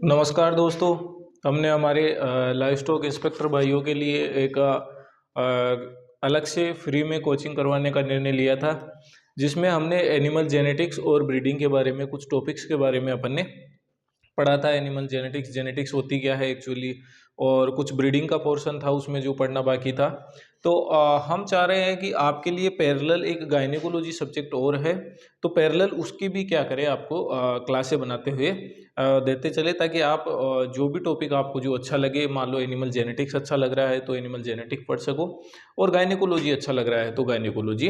नमस्कार दोस्तों, हमने हमारे लाइव स्टॉक इंस्पेक्टर भाइयों के लिए एक अलग से फ्री में कोचिंग करवाने का निर्णय लिया था, जिसमें हमने एनिमल जेनेटिक्स और ब्रीडिंग के बारे में कुछ टॉपिक्स के बारे में अपन ने पढ़ा था। एनिमल जेनेटिक्स होती क्या है एक्चुअली, और कुछ ब्रीडिंग का पोर्शन था उसमें जो पढ़ना बाकी था। तो हम चाह रहे हैं कि आपके लिए पैरेलल एक गायनेकोलॉजी सब्जेक्ट और है, तो पैरेलल उसकी भी क्या करें, आपको क्लासें बनाते हुए देते चले, ताकि आप जो भी टॉपिक आपको जो अच्छा लगे, मान लो एनिमल जेनेटिक्स अच्छा लग रहा है तो एनिमल जेनेटिक्स पढ़ सको, और गायनेकोलॉजी अच्छा लग रहा है तो गायनेकोलॉजी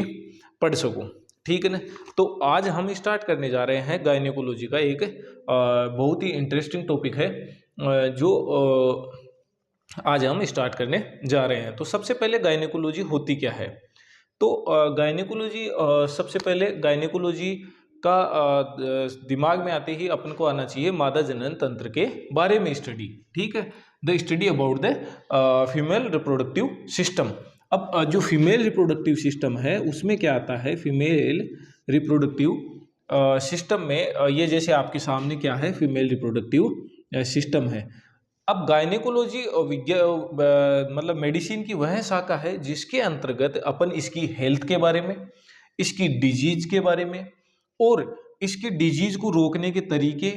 पढ़ सको। ठीक है ना। तो आज हम स्टार्ट करने जा रहे हैं गायनेकोलॉजी का एक बहुत ही इंटरेस्टिंग टॉपिक है जो आज हम स्टार्ट करने जा रहे हैं। तो सबसे पहले गायनेकोलॉजी होती क्या है। तो गायनेकोलॉजी सबसे पहले गायनेकोलॉजी का दिमाग में आते ही अपन को आना चाहिए मादा जनन तंत्र के बारे में स्टडी। ठीक है, the study about the female reproductive system. अब जो फीमेल रिप्रोडक्टिव सिस्टम है उसमें क्या आता है, फीमेल रिप्रोडक्टिव सिस्टम में ये जैसे आपके सामने क्या है, फीमेल रिप्रोडक्टिव सिस्टम है। अब गायनेकोलॉजी मतलब मेडिसिन की वह शाखा है जिसके अंतर्गत अपन इसकी हेल्थ के बारे में, इसकी डिजीज के बारे में, और इसकी डिजीज को रोकने के तरीके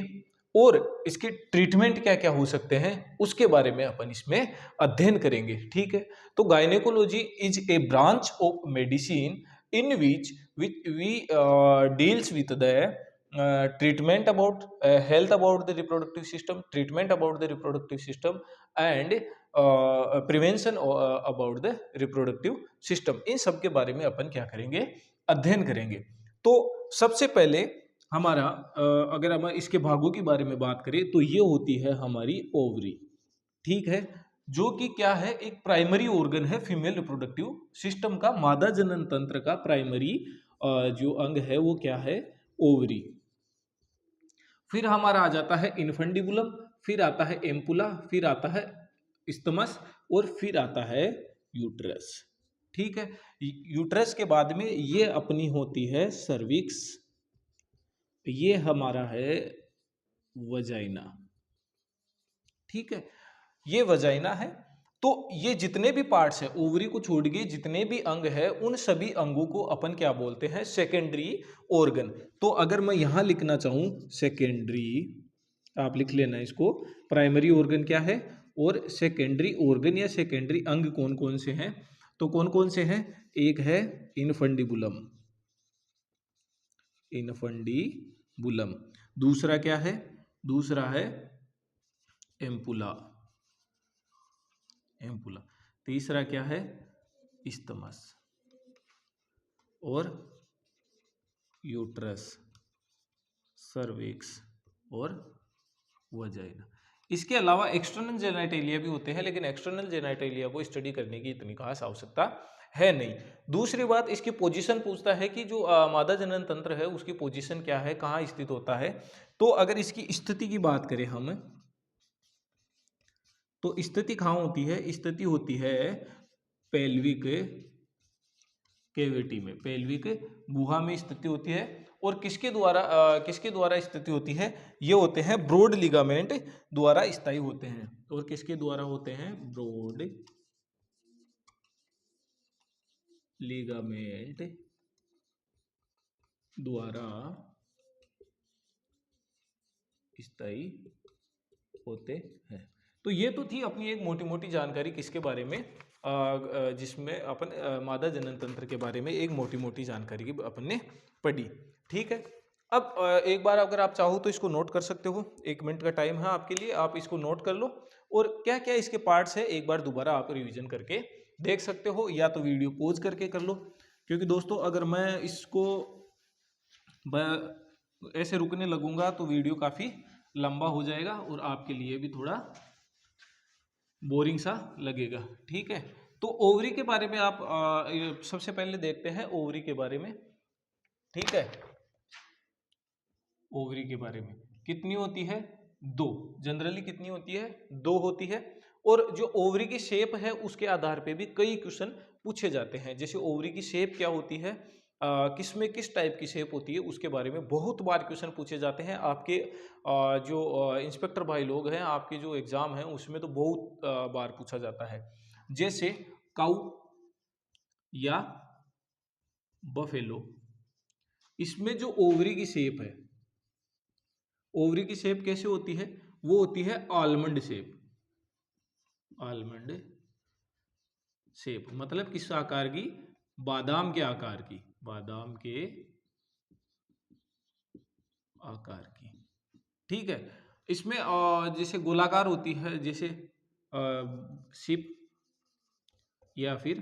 और इसके ट्रीटमेंट क्या क्या हो सकते हैं उसके बारे में अपन इसमें अध्ययन करेंगे। ठीक है, तो gynaecology is a branch of medicine in which we deals with the treatment about health about the reproductive system, treatment about the reproductive system and prevention about the reproductive system। इन सब के बारे में अपन क्या करेंगे, अध्ययन करेंगे। तो सबसे पहले हमारा अगर हम इसके भागों के बारे में बात करें तो ये होती है हमारी ओवरी। ठीक है, जो कि क्या है, एक प्राइमरी ऑर्गन है फीमेल रिप्रोडक्टिव सिस्टम का, मादा जनन तंत्र का प्राइमरी जो अंग है वो क्या है, ओवरी। फिर हमारा आ जाता है इनफंडिबुलम, फिर आता है एम्पुला, फिर आता है इस्तमस, और फिर आता है यूट्रस। ठीक है, यूट्रस के बाद में ये अपनी होती है सर्विक्स, ये हमारा है वजाइना। ठीक है, ये वजाइना है। तो ये जितने भी पार्ट्स हैं, ओवरी को छोड़ के जितने भी अंग है, उन सभी अंगों को अपन क्या बोलते हैं, सेकेंडरी ऑर्गन। तो अगर मैं यहां लिखना चाहूं सेकेंडरी, आप लिख लेना इसको। प्राइमरी ऑर्गन क्या है और सेकेंडरी ऑर्गन या सेकेंडरी अंग कौन कौन से हैं, तो कौन कौन से हैं, एक है इनफंडिबुलम, इनफंडिबुलम, दूसरा क्या है, दूसरा है एम्पुला, एम्पुला, तीसरा क्या है, इस्तमस, और यूट्रस, सर्विक्स और वजाइना। इसके अलावा एक्सटर्नल जेनाइटेलिया भी होते हैं, लेकिन एक्सटर्नल जेनाइटेलिया को स्टडी करने की इतनी खास आवश्यकता है नहीं। दूसरी बात, इसकी पोजीशन पूछता है कि जो मादा जनन तंत्र है उसकी पोजीशन क्या है, कहाँ स्थित होता है। तो अगर इसकी स्थिति की बात करें हम, तो स्थिति कहाँ होती है, स्थिति होती है पेल्विक कैविटी में, पेल्विक गुहा में स्थिति होती है। और किसके द्वारा स्थिति होती है, ये होते हैं ब्रॉड लिगामेंट द्वारा स्थायी होते हैं। और किसके द्वारा होते हैं, ब्रॉड लिगामेंट द्वारा स्थायी होते हैं। तो ये तो थी अपनी एक मोटी मोटी जानकारी किसके बारे में, जिसमें अपन मादा जनन तंत्र के बारे में एक मोटी मोटी जानकारी की अपन ने पढ़ी। ठीक है, अब एक बार अगर आप चाहो तो इसको नोट कर सकते हो, 1 मिनट का टाइम है आपके लिए, आप इसको नोट कर लो, और क्या क्या इसके पार्ट्स है एक बार दोबारा आप रिवीजन करके देख सकते हो, या तो वीडियो पॉज करके कर लो। क्योंकि दोस्तों अगर मैं इसको ऐसे रुकने लगूंगा तो वीडियो काफ़ी लंबा हो जाएगा और आपके लिए भी थोड़ा बोरिंग सा लगेगा। ठीक है, तो ओवरी के बारे में आप सबसे पहले देखते हैं ओवरी के बारे में। ठीक है, ओवरी के बारे में कितनी होती है, 2, जनरली कितनी होती है, 2 होती है। और जो ओवरी की शेप है उसके आधार पे भी कई क्वेश्चन पूछे जाते हैं। जैसे ओवरी की शेप क्या होती है, किस में किस टाइप की शेप होती है उसके बारे में बहुत बार क्वेश्चन पूछे जाते हैं आपके जो इंस्पेक्टर भाई लोग हैं, आपके जो एग्जाम है उसमें तो बहुत बार पूछा जाता है। जैसे काऊ या बफेलो, इसमें जो ओवरी की शेप है, ओवरी की शेप कैसे होती है? वो होती है आलमंड शेप। आलमंड शेप मतलब किस आकार की? बादाम के आकार की, बादाम के आकार की। ठीक है। इसमें जैसे गोलाकार होती है, जैसे शिप या फिर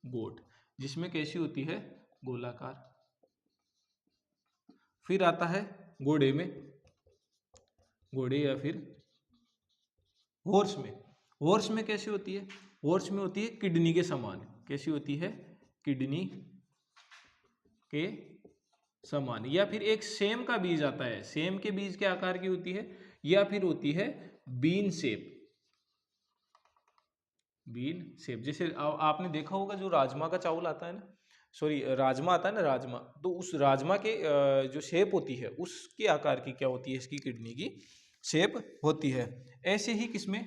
गोट, जिसमें कैसी होती है? गोलाकार। फिर आता है घोड़े में, घोड़े या फिर हॉर्स में। हॉर्स में कैसी होती है? हॉर्स में होती है किडनी के समान। कैसी होती है? किडनी के समान। या फिर एक सेम का बीज आता है, सेम के बीज के आकार की होती है, या फिर होती है बीन शेप। बीन शेप, जैसे आपने देखा होगा जो राजमा का चावल आता है ना, सॉरी राजमा आता है ना, राजमा, तो उस राजमा के जो शेप होती है उसके आकार की क्या होती है? इसकी किडनी की शेप होती है। ऐसे ही किसमें?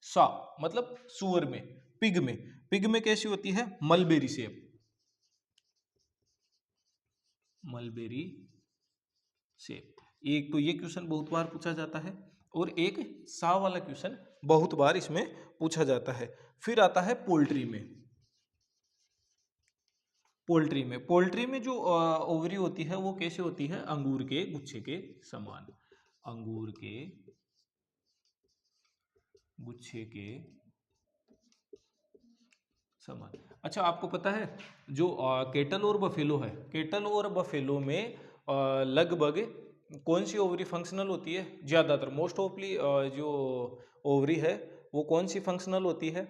सा मतलब सुअर में, पिग में। पिग में कैसी होती है? Mulberry shape. Mulberry shape. एक तो ये क्वेश्चन बहुत बार पूछा जाता है, और एक सा वाला क्वेश्चन बहुत बार इसमें पूछा जाता है। फिर आता है पोल्ट्री में। पोल्ट्री में, पोल्ट्री में जो ओवरी होती है वो कैसे होती है? अंगूर के गुच्छे के समान। अंगूर के गुच्छे के समान। अच्छा, आपको पता है जो केटल और बफेलो है, केटल और बफेलो में लगभग कौन सी ओवरी फंक्शनल होती है? ज़्यादातर मोस्ट ऑफली जो ओवरी है वो कौन सी फंक्शनल होती है?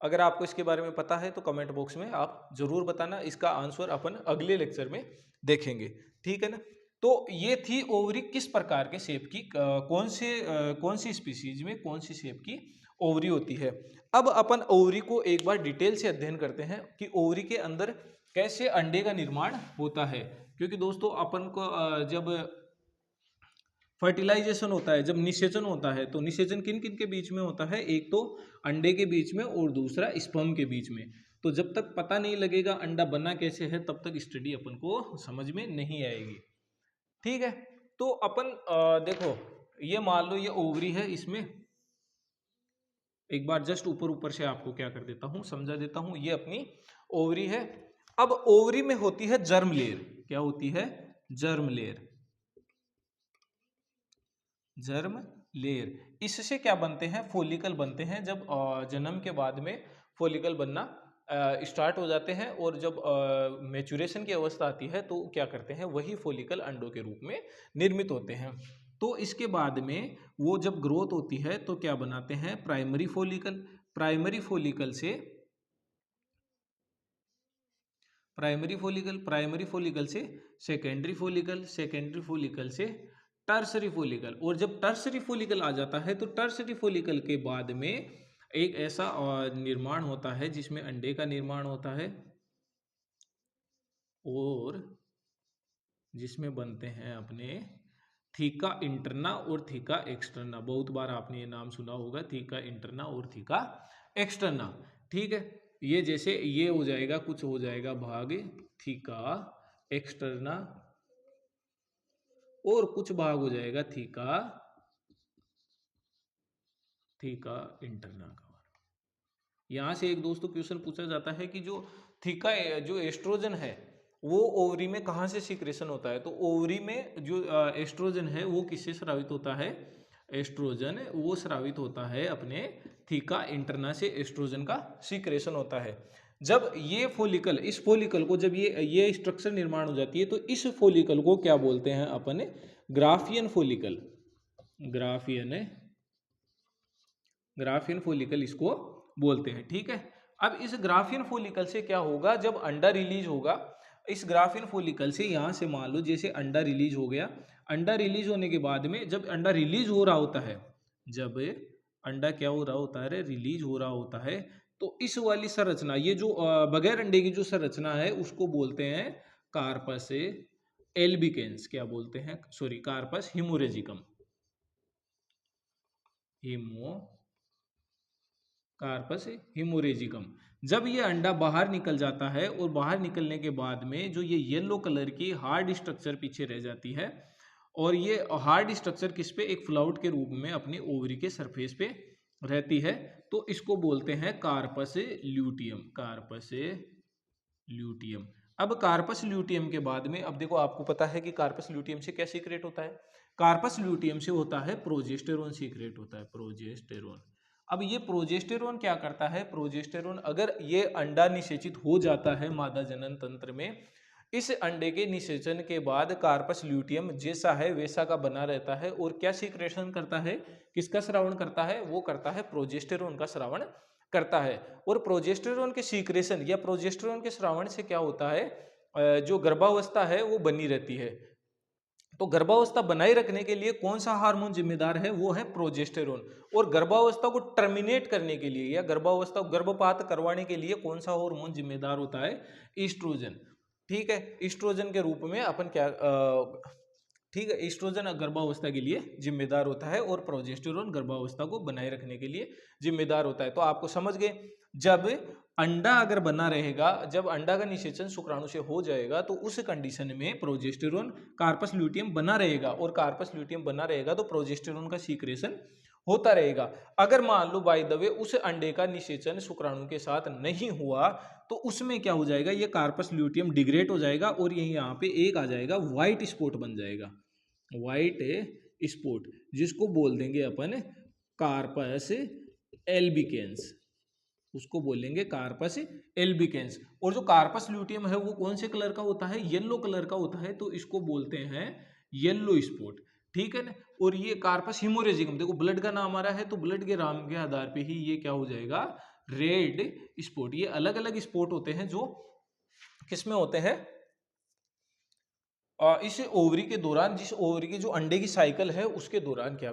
अगर आपको इसके बारे में पता है तो कमेंट बॉक्स में आप जरूर बताना। इसका आंसर अपन अगले लेक्चर में देखेंगे, ठीक है ना। तो ये थी ओवरी किस प्रकार के शेप की, कौन सी स्पीसीज में कौन सी शेप की ओवरी होती है। अब अपन ओवरी को एक बार डिटेल से अध्ययन करते हैं कि ओवरी के अंदर कैसे अंडे का निर्माण होता है। क्योंकि दोस्तों अपन को जब फर्टिलाइजेशन होता है, जब निषेचन होता है, तो निषेचन किन किन के बीच में होता है? एक तो अंडे के बीच में और दूसरा स्पर्म के बीच में। तो जब तक पता नहीं लगेगा अंडा बना कैसे है तब तक स्टडी अपन को समझ में नहीं आएगी, ठीक है। तो अपन देखो, ये मान लो ये ओवरी है, इसमें एक बार जस्ट ऊपर ऊपर से आपको क्या कर देता हूं, समझा देता हूं। ये अपनी ओवरी है। अब ओवरी में होती है जर्म लेयर। क्या होती है? Germ layer. Germ layer. इससे क्या बनते हैं? फॉलिकल बनते हैं। जब जन्म के बाद में फॉलिकल बनना स्टार्ट हो जाते हैं, और जब मैच्योरेशन की अवस्था आती है तो क्या करते हैं? वही फॉलिकल अंडों के रूप में निर्मित होते हैं। तो इसके बाद में वो जब ग्रोथ होती है तो क्या बनाते हैं? Primary follicle. प्राइमरी फॉलिकल से प्राइमरी फॉलिकल से सेकेंडरी फॉलिकल, सेकेंडरी फॉलिकल से टर्सरी फॉलिकल। और जब टर्सरी फॉलिकल आ जाता है तो टर्सरी फॉलिकल के बाद में एक ऐसा निर्माण होता है जिसमें अंडे का निर्माण होता है, और जिसमें बनते हैं अपने थीका इंटरना और थीका एक्सटर्ना। बहुत बार आपने ये नाम सुना होगा, थीका इंटरना और थीका एक्सटर्ना, ठीक है। ये जैसे ये हो जाएगा, कुछ हो जाएगा भाग थीका एक्सटर्ना, और कुछ भाग हो जाएगा थीका थीका इंटरना का। यहाँ से एक दोस्तों क्वेश्चन पूछा जाता है कि जो थीका जो एस्ट्रोजन है वो ओवरी में कहाँ से सीक्रेशन होता है? तो ओवरी में जो एस्ट्रोजन है वो किससे स्रावित होता है? एस्ट्रोजन वो स्रावित होता है अपने थीका इंटरना से। एस्ट्रोजन का सीक्रेशन होता है। जब ये फॉलिकल, इस फॉलिकल को जब ये स्ट्रक्चर निर्माण हो जाती है तो इस फॉलिकल को क्या बोलते हैं अपन? Graafian follicle. Graafian Graafian follicle इसको बोलते हैं, ठीक है। अब इस ग्राफियन फॉलिकल से क्या होगा? जब अंडा रिलीज होगा इस ग्राफियन फॉलिकल से, यहां से मान लो जैसे अंडा रिलीज हो गया, अंडा रिलीज होने के बाद में जब अंडा रिलीज हो रहा होता है, जब अंडा क्या हो रहा होता है? रिलीज हो रहा होता है, तो इस वाली संरचना, ये जो बगैर अंडे की जो संरचना है उसको बोलते हैं कार्पस एल्बिकेंस। क्या बोलते हैं? Sorry, corpus haemorrhagicum. Corpus haemorrhagicum. जब ये अंडा बाहर निकल जाता है और बाहर निकलने के बाद में जो ये येलो कलर की हार्ड स्ट्रक्चर पीछे रह जाती है, और ये हार्ड स्ट्रक्चर किस पे? एक फ्लाउट के रूप में अपनी ओवरी के सरफेस पे रहती है, तो इसको बोलते हैं कार्पस ल्यूटियम। Corpus luteum. अब कार्पस ल्यूटियम के बाद में, अब देखो आपको पता है कि कार्पस ल्यूटियम से क्या सीक्रेट होता है? कार्पस ल्यूटियम से होता है प्रोजेस्टेरोन सीक्रेट होता है, प्रोजेस्टेरोन। अब ये प्रोजेस्टेरोन क्या करता है? प्रोजेस्टेरोन, अगर ये अंडा निषेचित हो जाता है मादा जनन तंत्र में, इस अंडे के निषेचन के बाद कार्पस ल्यूटियम जैसा है वैसा का बना रहता है, और क्या सीक्रेशन करता है? किसका श्रावण करता है? वो करता है प्रोजेस्टेरोन का श्रावण करता है। और प्रोजेस्टेरोन के सीक्रेशन या प्रोजेस्टेरोन के श्रावण से क्या होता है? जो गर्भावस्था है वो बनी रहती है। तो गर्भावस्था बनाए रखने के लिए कौन सा हार्मोन जिम्मेदार है? वो है प्रोजेस्टेरोन। और गर्भावस्था को टर्मिनेट करने के लिए या गर्भावस्था गर्भपात करवाने के लिए कौन सा हार्मोन जिम्मेदार होता है? ईस्ट्रोजन। ठीक है, ईस्ट्रोजन के रूप में अपन क्या ठीक है, ईस्ट्रोजन गर्भावस्था के लिए जिम्मेदार होता है और प्रोजेस्टेरोन गर्भावस्था को बनाए रखने के लिए जिम्मेदार होता है। तो आपको समझ गए, जब अंडा अगर बना रहेगा, जब अंडा का निषेचन शुक्राणु से हो जाएगा, तो उस कंडीशन में प्रोजेस्टेरोन कार्पस ल्यूटियम बना रहेगा, और कार्पस ल्यूटियम बना रहेगा तो प्रोजेस्टेरोन का सीक्रेशन होता रहेगा। अगर मान लो बाय द वे उस अंडे का निषेचन शुक्राणु के साथ नहीं हुआ, तो उसमें क्या हो जाएगा? ये कार्पस ल्यूटियम डिग्रेड हो जाएगा, और यही यहाँ पे एक आ जाएगा, व्हाइट स्पॉट बन जाएगा, व्हाइट स्पॉट, जिसको बोल देंगे अपन कार्पस एल्बिकेंस। उसको बोलेंगे कार्पस एल्बिकेंस। और जो कार्पस ल्यूटियम है वो कौन से कलर का होता है? येलो कलर का होता है, तो इसको बोलते हैं येलो स्पॉट। ठीक है ना। और ये कार्पस हिमोरेजिकम, देखो ब्लड का नाम आ रहा है, तो ब्लड के नाम के आधार पे ही ये क्या हो जाएगा? Red spot. ये अलग अलग स्पॉट होते हैं जो किसमें होते हैं? इस ओवरी के दौरान, जिस ओवरी की जो अंडे की साइकिल है उसके दौरान क्या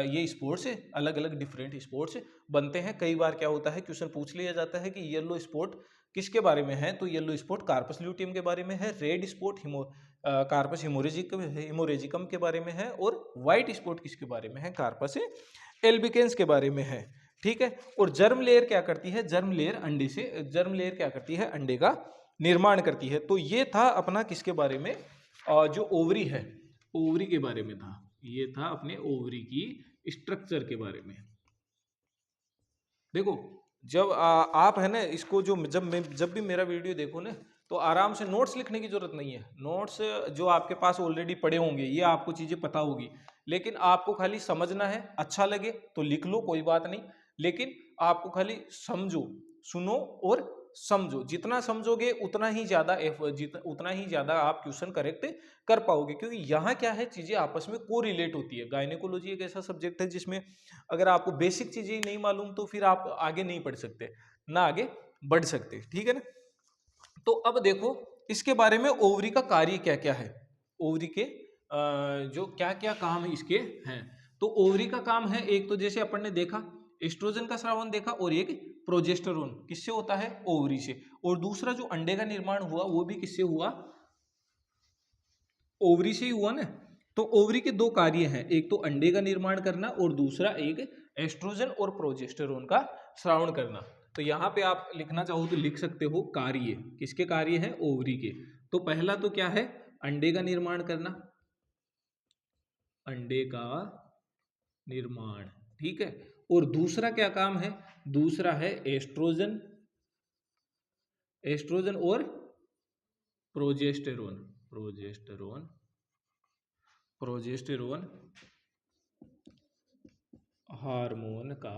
ये स्पोर्ट्स अलग अलग डिफरेंट स्पोर्ट्स बनते हैं। कई बार क्या होता है, क्वेश्चन पूछ लिया जाता है कि येलो स्पॉट किसके बारे में है, तो येलो स्पॉट कार्पस ल्यूटियम के बारे में है, रेड स्पॉट कार्पस हिमोरेजिकम के बारे में है, और व्हाइट स्पॉट किसके बारे में है? कार्पस एल्बिकेंस के बारे में है। ठीक है। और जर्म लेयर क्या करती है? जर्म लेयर अंडे से, जर्म लेयर क्या करती है? अंडे का निर्माण करती है। तो ये था अपना किसके बारे में? जो ओवरी है, ओवरी के बारे में था। ये था अपने ओवरी की स्ट्रक्चर के बारे में। देखो, जब आप है ना इसको, जो जब भी मेरा वीडियो देखो ना, तो आराम से नोट्स लिखने की जरूरत नहीं है। नोट्स जो आपके पास ऑलरेडी पड़े होंगे, ये आपको चीजें पता होगी, लेकिन आपको खाली समझना है। अच्छा लगे तो लिख लो, कोई बात नहीं, लेकिन आपको खाली समझो, सुनो और समझो। जितना समझोगे उतना ही ज्यादा उतना ही ज्यादा आप क्वेश्चन करेक्ट कर पाओगे, क्योंकि यहाँ क्या है, चीजें आपस में को रिलेट होती है। गायनेकोलॉजी एक ऐसा सब्जेक्ट है जिसमें अगर आपको बेसिक चीजें नहीं मालूम, तो फिर आप आगे नहीं पढ़ सकते, ना आगे बढ़ सकते। ठीक है ना। तो अब देखो इसके बारे में, ओवरी का कार्य क्या क्या है, ओवरी के जो क्या क्या काम इसके हैं। तो ओवरी का काम है, एक तो जैसे अपन ने देखा एस्ट्रोजन का स्रावन देखा, और एक प्रोजेस्टेरोन किससे होता है? ओवरी से। और दूसरा जो अंडे का निर्माण हुआ वो भी किससे हुआ? ओवरी से ही हुआ ना। तो ओवरी के दो कार्य हैं, एक तो अंडे का निर्माण करना, और दूसरा एक एस्ट्रोजन और प्रोजेस्टेरोन का स्रावन करना। तो यहाँ पे आप लिखना चाहो तो लिख सकते हो, कार्य किसके कार्य है? ओवरी के। तो पहला तो क्या है? अंडे का निर्माण करना, अंडे का निर्माण। ठीक है। और दूसरा क्या काम है? दूसरा है एस्ट्रोजन, एस्ट्रोजन और प्रोजेस्टेरोन, प्रोजेस्टेरोन, प्रोजेस्टेरोन हार्मोन का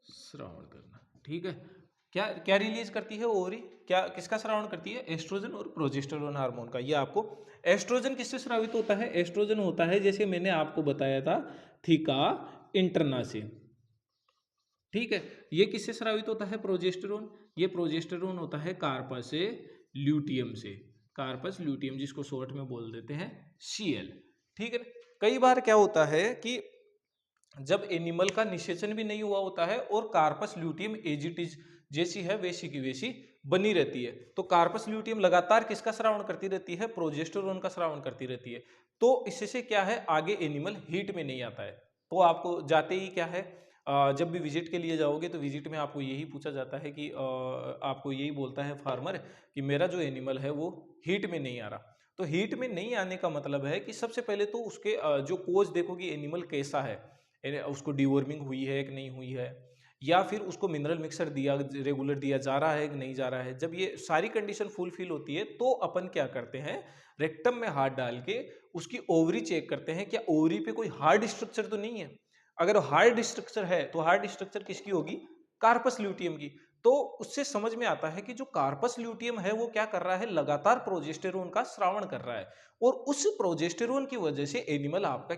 श्रावण करना। ठीक है। क्या क्या रिलीज करती है ओवरी? क्या किसका श्रावण करती है? एस्ट्रोजन और प्रोजेस्टेरोन हार्मोन का। ये आपको, एस्ट्रोजन किससे स्रावित होता है? एस्ट्रोजन होता है, जैसे मैंने आपको बताया था, थीका इंटरना से। ठीक है। ये किससे स्रावित होता है? प्रोजेस्टेरोन। ये प्रोजेस्टेरोन होता है कार्पस ल्यूटियम से, कार्पस ल्यूटियम, जिसको शॉर्ट में बोल देते हैं CL। ठीक है। कई बार क्या होता है कि जब एनिमल का निषेचन भी नहीं हुआ होता है और corpus luteum as it is जैसी है वैसी की वैसी बनी रहती है। तो कार्पस ल्यूटियम लगातार किसका स्रावण करती रहती है? प्रोजेस्टेरोन का स्रावण करती रहती है। तो इससे क्या है, आगे एनिमल हीट में नहीं आता है। तो आपको जाते ही क्या है, जब भी विजिट के लिए जाओगे तो विजिट में आपको यही पूछा जाता है कि आपको यही बोलता है फार्मर कि मेरा जो एनिमल है वो हीट में नहीं आ रहा। तो हीट में नहीं आने का मतलब है कि सबसे पहले तो उसके जो कोज देखो कि एनिमल कैसा है, उसको डिवॉर्मिंग हुई है कि नहीं हुई है, या फिर उसको मिनरल मिक्सर दिया रेगुलर दिया जा रहा है कि नहीं जा रहा है। जब ये सारी कंडीशन फुलफिल होती है तो अपन क्या करते हैं, रेक्टम में हाथ डाल के उसकी ओवरी चेक करते हैं, क्या ओवरी पे कोई हार्ड स्ट्रक्चर तो नहीं है। अगर हार्ड स्ट्रक्चर है तो हार्ड स्ट्रक्चर किसकी होगी? कार्पस ल्यूटियम की। तो उससे समझ में आता है कि जो कार्पस ल्यूटियम है वो क्या कर रहा है, लगातार प्रोजेस्टेरोन का स्रावण कर रहा है, और उस प्रोजेस्टेरोन की वजह से एनिमल आपका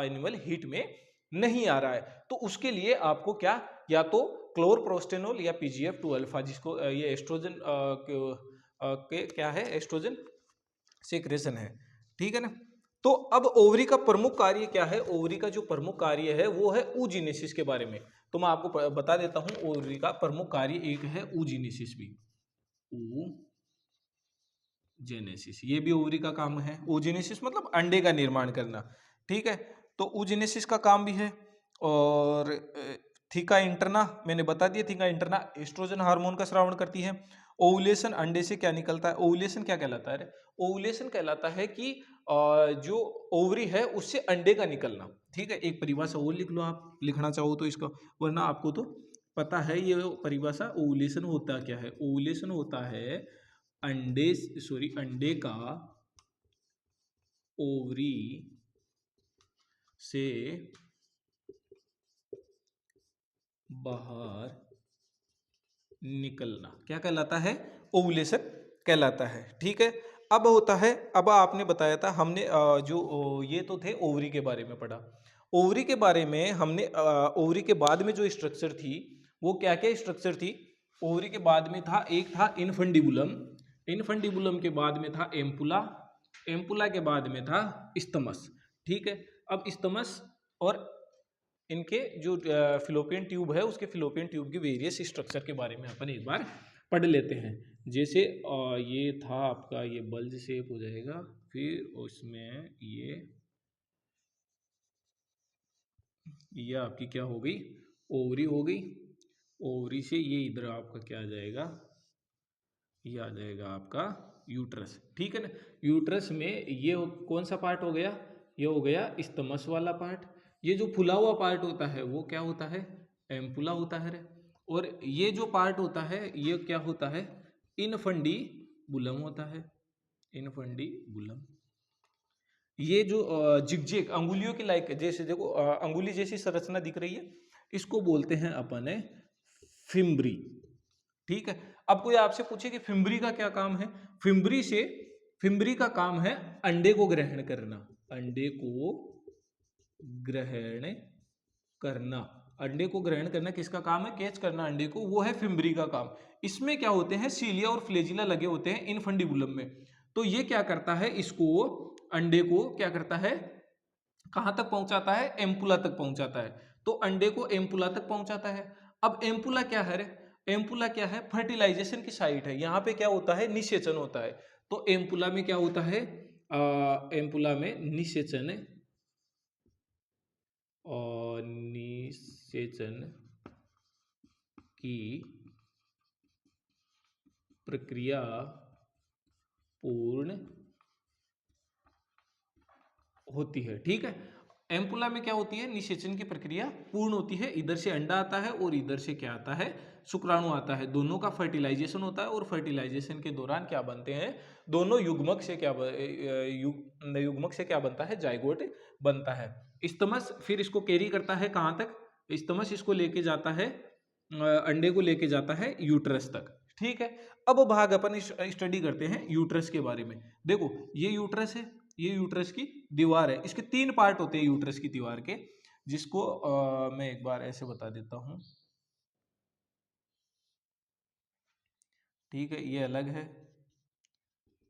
एनिमल हीट में नहीं आ रहा है। तो उसके लिए आपको क्या, या तो क्लोरप्रोस्टेनोल या PGF2 अल्फा, जिसको ये एस्ट्रोजन के क्या है, एस्ट्रोजन सेक्रेशन है, ठीक है ना। तो अब ओवरी का प्रमुख कार्य क्या है? ओवरी का जो प्रमुख कार्य है वो है oogenesis के बारे में। तो मैं आपको बता देता हूं, ओवरी का प्रमुख कार्य एक है oogenesis भी। जेनेसिस, ये भी ओवरी का काम है। oogenesis मतलब अंडे का निर्माण करना, ठीक है। तो oogenesis का काम भी है। और थीका इंटरना मैंने बता दिया, थीका इंटरना एस्ट्रोजन हार्मोन का स्रावण करती है। ओवुलेशन, अंडे से क्या निकलता है? ओवुलेशन क्या कहलाता है? ओवुलेशन कहलाता है कि जो ओवरी है उससे अंडे का निकलना, ठीक है। एक परिभाषा और लिख लो आप, लिखना चाहो तो इसका, वरना आपको तो पता है ये परिभाषा। ओवुलेशन होता क्या है? ओवुलेशन होता है अंडे का ओवरी से बाहर निकलना, क्या कहलाता है? ओवुलेशन कहलाता है, ठीक है। अब होता है, अब आपने बताया था हमने ये तो थे ओवरी के बारे में पढ़ा। ओवरी के बारे में हमने ओवरी के बाद में जो स्ट्रक्चर थी वो क्या क्या स्ट्रक्चर थी? ओवरी के बाद में था, एक था इनफंडिबुलम, इनफंडिबुलम के बाद में था एम्पुला, एम्पुला के बाद में था स्तमस, ठीक है। अब स्तमस और इनके जो फिलोपियन ट्यूब है उसके फिलोपियन ट्यूब की वेरियस स्ट्रक्चर के बारे में अपन एक बार पढ़ लेते हैं। जैसे ये था आपका, ये बल्ज शेप हो जाएगा, फिर उसमें ये आपकी क्या हो गई? ओवरी हो गई। ओवरी से ये इधर आपका क्या आ जाएगा? ये आ जाएगा आपका यूट्रस, ठीक है ना। यूट्रस में ये कौन सा पार्ट हो गया? ये हो गया स्तमस वाला पार्ट। ये जो फुला हुआ पार्ट होता है वो क्या होता है? एम्पुला होता है रे। और ये जो पार्ट होता है ये क्या होता है? इनफंडीबुलम होता है, इनफंडीबुलम। ये जो जिगजैग अंगुलियों की लाइक, जैसे देखो अंगुली जैसी संरचना दिख रही है, इसको बोलते हैं अपन है फिम्ब्री, ठीक है। अब कोई आपसे पूछे कि फिम्बरी का क्या काम है? फिम्बरी का काम है अंडे को ग्रहण करना, अंडे को ग्रहण करना। अंडे को ग्रहण करना किसका काम है? कैच करना अंडे को, वो है फिम्बरी का काम। इसमें क्या होते हैं? सीलिया और फ्लेजिला लगे होते हैं इनफंडिबुलम में। तो ये क्या करता है, इसको अंडे को क्या करता है, कहां तक पहुंचाता है? एम्पुला तक पहुंचाता है। तो अंडे को एम्पुला तक पहुंचाता है। अब एम्पुला क्या है? एम्पुला क्या है? फर्टिलाइजेशन की साइट है। यहाँ पे क्या होता है? निषेचन होता है। तो एम्पुला में क्या होता है? एम्पुला में निषेचन और निषेचन की प्रक्रिया पूर्ण होती है, ठीक है। एम्पुला में क्या होती है? निषेचन की प्रक्रिया पूर्ण होती है। इधर से अंडा आता है और इधर से क्या आता है? शुक्राणु आता है। दोनों का फर्टिलाइजेशन होता है और फर्टिलाइजेशन के दौरान क्या बनते हैं? दोनों युग्मक से युग्मक से क्या बनता है? जाइगोट बनता है। स्तमस फिर इसको कैरी करता है कहाँ तक? स्तमस इसको लेके जाता है, अंडे को लेके जाता है यूट्रस तक, ठीक है। अब भाग अपन स्टडी करते हैं यूट्रस के बारे में। देखो ये यूट्रस है, ये यूट्रस की दीवार है। इसके 3 पार्ट होते हैं यूट्रस की दीवार के, जिसको मैं एक बार ऐसे बता देता हूं, ठीक है। ये अलग है,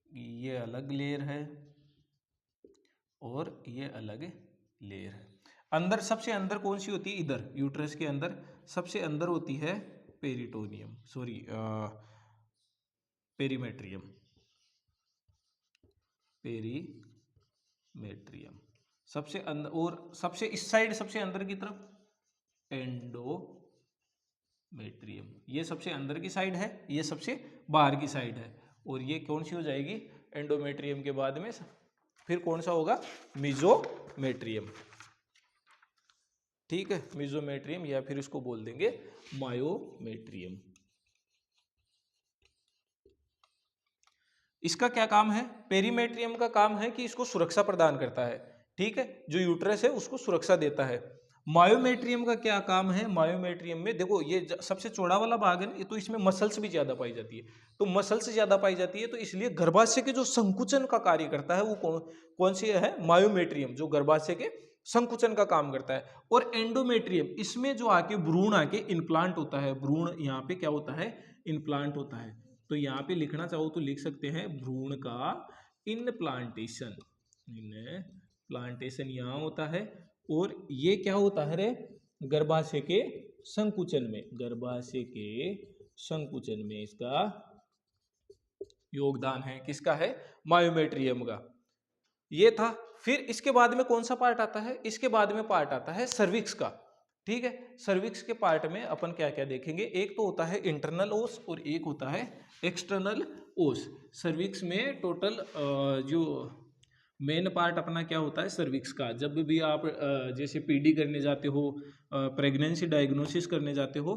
ये अलग लेयर है और ये अलग लेयर है। अंदर सबसे अंदर कौन सी होती है? इधर यूट्रस के अंदर सबसे अंदर होती है पेरिटोनियम, सॉरी पेरीमेट्रियम, पेरीमेट्रियम सबसे अंदर, और सबसे इस साइड सबसे अंदर की तरफ एंडोमेट्रियम, ये सबसे अंदर की साइड है, ये सबसे बाहर की साइड है, और ये कौन सी हो जाएगी? एंडोमेट्रियम के बाद में फिर कौन सा होगा? मीजोमेट्रियम। ठीक है, मीजोमेट्रियम, या फिर इसको बोल देंगे मायोमेट्रियम। इसका क्या काम है? पेरीमेट्रियम का काम है कि इसको सुरक्षा प्रदान करता है, ठीक है, जो यूट्रस है उसको सुरक्षा देता है। मायोमेट्रियम का क्या काम है? मायोमेट्रियम में देखो ये सबसे चौड़ा वाला भाग है ना, ये तो इसमें मसल्स भी ज्यादा पाई जाती है, तो मसल्स ज्यादा पाई जाती है, तो इसलिए गर्भाशय के जो संकुचन का कार्य करता है वो कौन सी है? मायोमेट्रियम, जो गर्भाशय के संकुचन का काम करता है। और एंडोमेट्रियम, इसमें जो आके भ्रूण आके इम्प्लांट होता है, भ्रूण यहाँ पे क्या होता है? इम्प्लांट होता है। तो यहाँ पे लिखना चाहो तो लिख सकते हैं भ्रूण का इनप्लांटेशन, इनप्लांटेशन यहाँ होता है। और ये क्या होता है रे? गर्भाशय के संकुचन में, गर्भाशय के संकुचन में इसका योगदान है। किसका है? मायोमेट्रियम का। ये था। फिर इसके बाद में कौन सा पार्ट आता है? इसके बाद में पार्ट आता है सर्विक्स का। ठीक है, सर्विक्स के पार्ट में अपन क्या क्या देखेंगे? एक तो होता है इंटरनल ओस और एक होता है एक्सटर्नल ओस। सर्विक्स में टोटल जो मेन पार्ट अपना क्या होता है? सर्विक्स का। जब भी आप जैसे पीडी करने जाते हो, प्रेगनेंसी डायग्नोसिस करने जाते हो,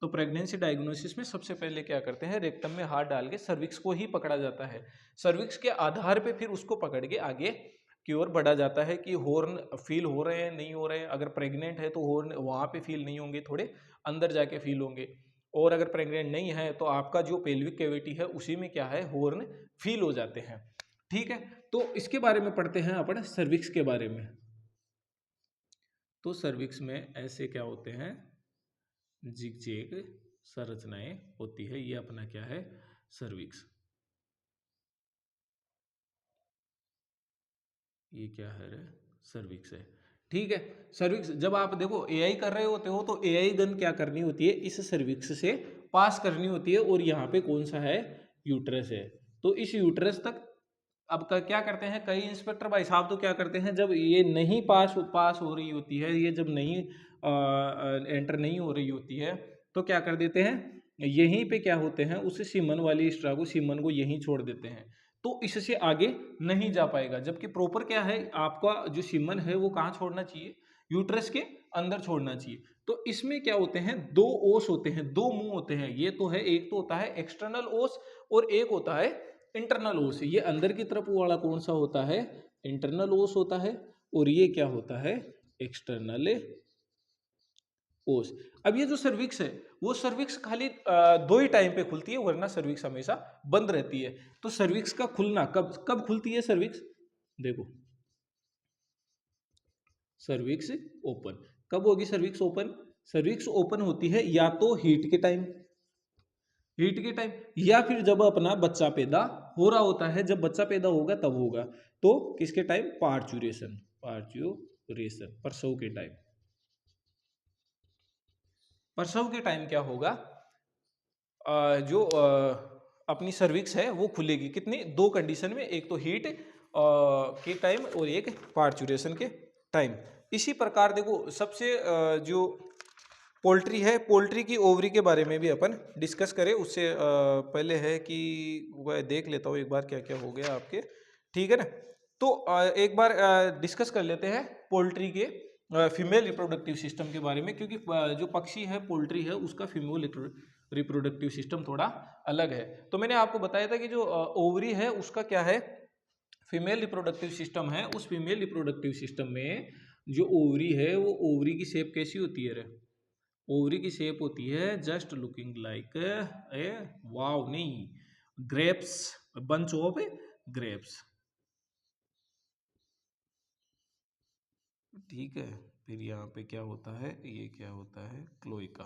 तो प्रेगनेंसी डायग्नोसिस में सबसे पहले क्या करते हैं? रेक्टम में हाथ डाल के सर्विक्स को ही पकड़ा जाता है। सर्विक्स के आधार पे फिर उसको पकड़ के आगे की ओर बढ़ा जाता है कि हॉर्न फील हो रहे हैं, नहीं हो रहे हैं। अगर प्रेग्नेंट है तो हॉर्न वहाँ पे फील नहीं होंगे, थोड़े अंदर जाके फील होंगे। और अगर प्रेग्नेंट नहीं है तो आपका जो पेल्विक कैविटी है उसी में क्या है? हॉर्न फील हो जाते हैं। ठीक है, तो इसके बारे में पढ़ते हैं अपन, सर्विक्स के बारे में। तो सर्विक्स में ऐसे क्या होते हैं? जिगजैग संरचनाएं होती है। ये अपना क्या है? सर्विक्स। ये क्या है रे? सर्विक्स है। ठीक है, सर्विक्स जब आप देखो एआई कर रहे होते हो तो एआई गन क्या करनी होती है? इस सर्विक्स से पास करनी होती है, और यहाँ पे कौन सा है? यूट्रस है। तो इस यूट्रस तक अब क्या करते हैं कई इंस्पेक्टर भाई साहब? तो क्या करते हैं, जब ये नहीं पास हो रही होती है, ये जब नहीं एंटर नहीं हो रही होती है, तो क्या कर देते हैं? यहीं पे क्या होते हैं? उस सीमन वाली स्ट्रा को, सीमन को यहीं छोड़ देते हैं, तो इससे आगे नहीं जा पाएगा। जबकि प्रॉपर क्या है, आपका जो सीमन है वो कहाँ छोड़ना चाहिए? यूट्रस के अंदर छोड़ना चाहिए। तो इसमें क्या होते हैं? दो ओस होते हैं, दो मुंह होते हैं। ये तो है, एक तो होता है एक्सटर्नल ओस और एक होता है इंटरनल ओस। ये अंदर की तरफ वाला कौन सा होता है? इंटरनल ओस होता है, और ये क्या होता है? एक्सटर्नल ओस। अब ये जो सर्विक्स है, वो सर्विक्स खाली दो ही टाइम पे खुलती है, वरना सर्विक्स हमेशा बंद रहती है। तो सर्विक्स का खुलना कब कब खुलती है सर्विक्स? देखो, सर्विक्स ओपन कब होगी? सर्विक्स ओपन, सर्विक्स ओपन होती है या तो हीट के टाइम, हीट के टाइम, या फिर जब अपना बच्चा पैदा हो रहा होता है, जब बच्चा पैदा होगा तब होगा। तो किसके टाइम? पार्चुरेशन, पार्चुरेशन, प्रसव के टाइम। प्रसव के टाइम क्या होगा? जो अपनी सर्विक्स है वो खुलेगी। कितनी? दो कंडीशन में, एक तो हीट के टाइम और एक पार्चुरेशन के टाइम। इसी प्रकार देखो सबसे जो पोल्ट्री है, पोल्ट्री की ओवरी के बारे में भी अपन डिस्कस करें उससे पहले है कि वह देख लेता हूँ एक बार क्या क्या हो गया आपके। ठीक है ना, तो एक बार डिस्कस कर लेते हैं पोल्ट्री के फीमेल रिप्रोडक्टिव सिस्टम के बारे में, क्योंकि जो पक्षी है पोल्ट्री है उसका फीमेल रिप्रोडक्टिव सिस्टम थोड़ा अलग है। तो मैंने आपको बताया था कि जो ओवरी है उसका क्या है? फीमेल रिप्रोडक्टिव सिस्टम है। उस फीमेल रिप्रोडक्टिव सिस्टम में जो ओवरी है, वो ओवरी की शेप कैसी होती है रे? ओवरी की शेप होती है जस्ट लुकिंग लाइक ए, वाव नहीं, ग्रेप्स, बंच ऑफ ग्रेप्स। ठीक है, फिर यहाँ पे क्या होता है? ये क्या होता है? क्लोइका।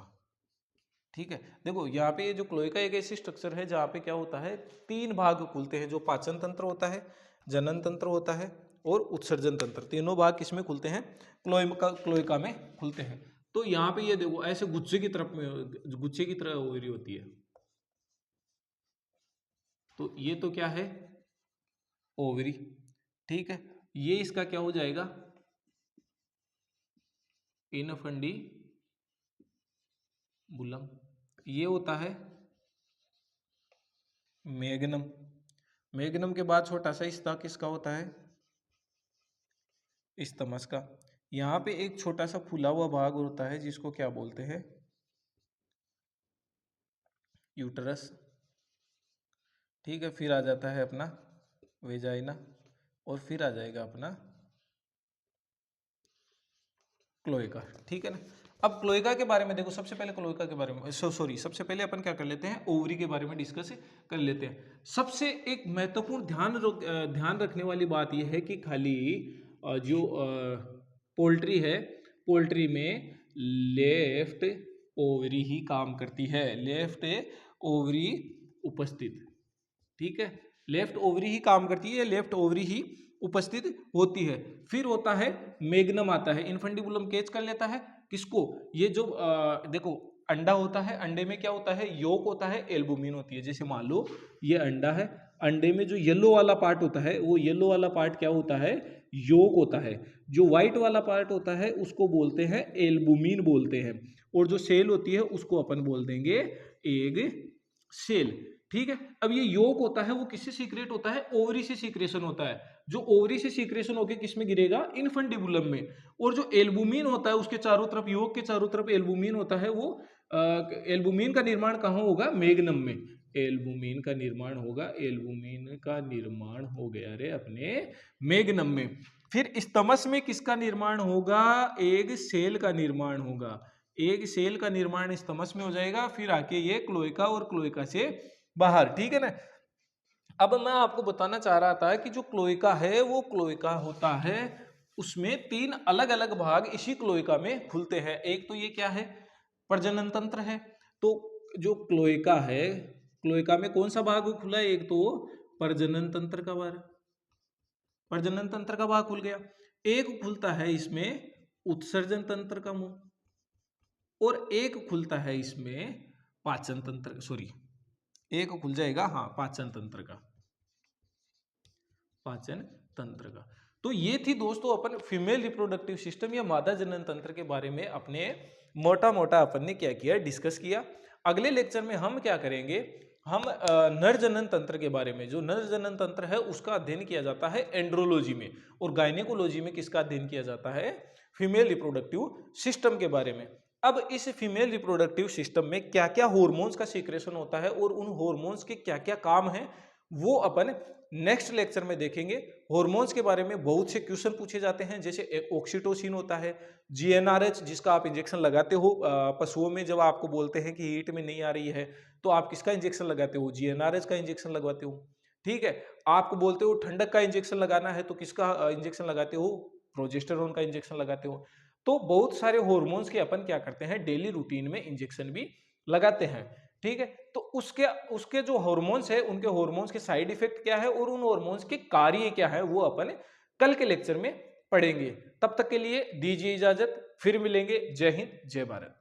ठीक है, देखो यहाँ पे ये जो क्लोइका एक ऐसी स्ट्रक्चर है जहाँ पे क्या होता है? तीन भाग खुलते हैं, जो पाचन तंत्र होता है, जनन तंत्र होता है, और उत्सर्जन तंत्र, तीनों भाग किसमें खुलते हैं? क्लोएका में खुलते हैं। तो यहाँ पे ये देखो ऐसे गुच्छे की तरह ओवरी होती है। तो ये तो क्या है? ओवरी। ठीक है, ये इसका क्या हो जाएगा? इनफंडीबुलम। ये होता है मैग्नम। मैग्नम के बाद छोटा सा हिस्सा किसका होता है? इस्तमस का। यहाँ पे एक छोटा सा फूला हुआ भाग होता है जिसको क्या बोलते हैं? यूटरस। ठीक है, फिर आ जाता है अपना वेजाइना, और फिर आ जाएगा अपना क्लोएका। ठीक है ना। अब क्लोएका के बारे में देखो, सबसे पहले क्लोएका के बारे में सबसे पहले अपन क्या कर लेते हैं? ओवरी के बारे में डिस्कस कर लेते हैं। सबसे एक महत्वपूर्ण ध्यान रखने वाली बात यह है कि खाली जो पोल्ट्री है, पोल्ट्री में लेफ्ट ओवरी ही काम करती है, लेफ्ट ओवरी उपस्थित। ठीक है, लेफ्ट ओवरी ही काम करती है, लेफ्ट ओवरी ही उपस्थित होती है। फिर होता है मैग्नम आता है, इनफंडिबुलम कैच कर लेता है किसको? ये जो देखो अंडा होता है, अंडे में क्या होता है? योक होता है, एल्बुमिन होती है। जैसे मान लो ये अंडा है, अंडे में जो येलो वाला पार्ट होता है, वो येलो वाला पार्ट क्या होता है? योक होता है। जो व्हाइट वाला पार्ट होता है उसको बोलते हैं एल्बुमिन बोलते हैं, और जो सेल होती है उसको अपन बोल देंगे एग सेल। ठीक है, अब ये योक होता है वो किससे सीक्रेट होता है? ओवरी से सीक्रेशन होता है। जो ओवरी से सीक्रेशन होकर किस में गिरेगा? इनफंडिबुलम में। और जो एल्बुमिन होता है उसके चारों तरफ, योक के चारों तरफ एल्बुमिन होता है, वो एल्बुमिन का निर्माण कहाँ होगा? मैग्नम में। एल्बुमिन का निर्माण होगा, एल्बुमिन का निर्माण हो गया रे अपने मैग्नम में। फिर स्तमस में किसका निर्माण होगा? एग सेल का निर्माण होगा। एग सेल का निर्माण स्तमस में हो जाएगा, फिर आके ये क्लोएका, और क्लोएका से बाहर। ठीक है ना। अब मैं आपको बताना चाह रहा था कि जो क्लोएका है वो क्लोएका होता है, उसमें 3 अलग अलग भाग इसी क्लोएका में खुलते हैं। एक तो ये क्या है? प्रजनन तंत्र है। तो जो क्लोएका है, क्लोएका में कौन सा भाग खुला है? एक तो प्रजनन तंत्र का भाग, प्रजनन तंत्र का भाग खुल गया। एक खुलता है इसमें उत्सर्जन तंत्र का मुंह, और एक खुलता है इसमें पाचन तंत्र, एक खुल जाएगा, हाँ, पाचन तंत्र का, पाचन तंत्र का। तो ये थी दोस्तों अपन फीमेल रिप्रोडक्टिव सिस्टम या मादा जनन तंत्र के बारे में अपने मोटा मोटा अपन ने क्या किया? डिस्कस किया। अगले लेक्चर में हम क्या करेंगे? हम नर जनन तंत्र के बारे में, जो नर जनन तंत्र है उसका अध्ययन किया जाता है एंड्रोलॉजी में, और गायनेकोलॉजी में किसका अध्ययन किया जाता है? फीमेल रिप्रोडक्टिव सिस्टम के बारे में। अब इस फीमेल रिप्रोडक्टिव सिस्टम में क्या क्या हॉर्मोन्स का सीक्रेशन होता है और उन हॉर्मोन्स के क्या क्या काम है, वो अपन नेक्स्ट लेक्चर में देखेंगे। हॉर्मोन्स के बारे में बहुत से क्वेश्चन पूछे जाते हैं, जैसे ऑक्सीटोसिन होता है, जीएनआरएच जिसका आप इंजेक्शन लगाते हो पशुओं में, जब आपको बोलते हैं कि हीट में नहीं आ रही है तो आप किसका इंजेक्शन लगाते हो? जीएनआरएच का इंजेक्शन लगवाते हो। ठीक है, आपको बोलते हो ठंडक का इंजेक्शन लगाना है तो किसका इंजेक्शन लगाते हो? प्रोजेस्टेरोन का इंजेक्शन लगाते हो। तो बहुत सारे हॉर्मोन्स के अपन क्या करते हैं? डेली रूटीन में इंजेक्शन भी लगाते हैं। ठीक है, तो उसके उसके जो हॉर्मोन्स है, उनके हॉर्मोन्स के साइड इफेक्ट क्या है और उन हॉर्मोन्स के कार्य क्या है, वो अपन कल के लेक्चर में पढ़ेंगे। तब तक के लिए दीजिए इजाजत, फिर मिलेंगे। जय हिंद, जय भारत।